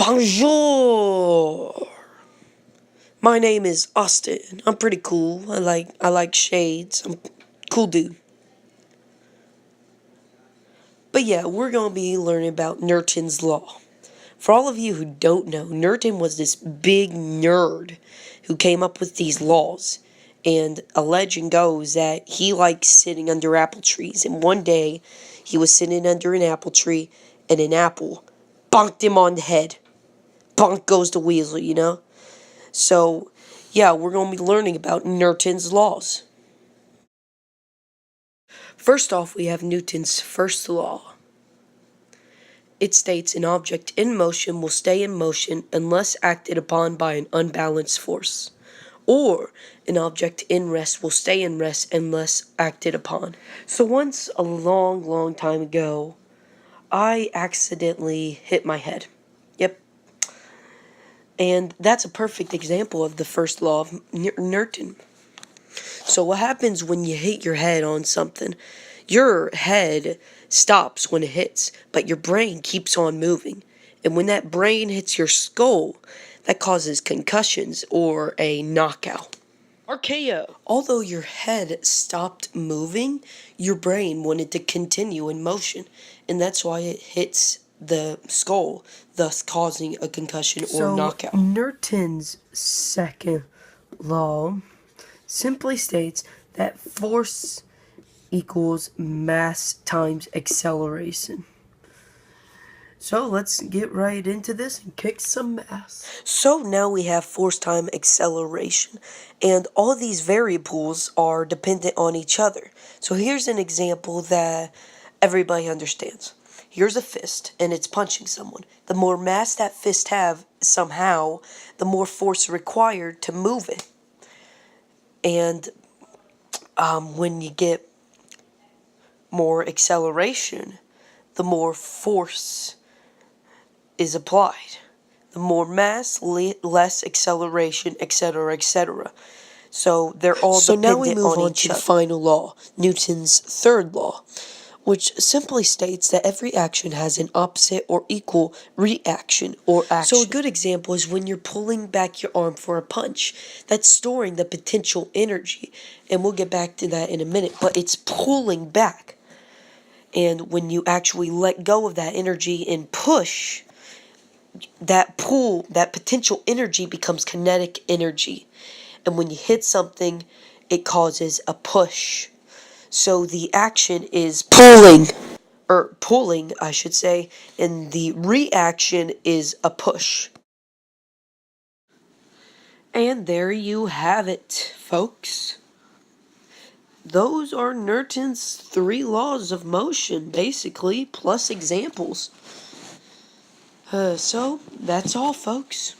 Bonjour. My name is Austin. I'm pretty cool. I like shades. I'm a cool dude. But yeah, we're gonna be learning about Nerton's law. For all of you who don't know, Nerton was this big nerd who came up with these laws. And a legend goes that he likes sitting under apple trees. And one day, he was sitting under an apple tree, and an apple bonked him on the head. Bonk goes the weasel, you know? So, yeah, we're going to be learning about Newton's laws. First off, we have Newton's first law. It states an object in motion will stay in motion unless acted upon by an unbalanced force. Or an object in rest will stay in rest unless acted upon. So once a long time ago, I accidentally hit my head. Yep. And that's a perfect example of the first law of Nerton. So what happens when you hit your head on something? Your head stops when it hits, but your brain keeps on moving. And when that brain hits your skull, that causes concussions or a knockout. RKO. Although your head stopped moving, your brain wanted to continue in motion, and that's why it hits the skull, thus causing a concussion or knockout. Newton's second law simply states that force equals mass times acceleration. So let's get right into this and kick some ass. So now we have force times acceleration, and all of these variables are dependent on each other. So here's an example that everybody understands. Here's a fist, and it's punching someone. The more mass that fist have, somehow, the more force required to move it. And when you get more acceleration, the more force is applied. The more mass, less acceleration, etc., etc. So they're all dependent on each other. So now we move on to the final law, Newton's third law, which simply states that every action has an opposite or equal reaction or action. So a good example is when you're pulling back your arm for a punch. That's storing the potential energy, and we'll get back to that in a minute, but it's pulling back. And when you actually let go of that energy and push, that pull, that potential energy becomes kinetic energy. And when you hit something, it causes a push. So the action is pulling, I should say, and the reaction is a push. And there you have it, folks. Those are Newton's 3 laws of motion, basically, plus examples. So, that's all, folks.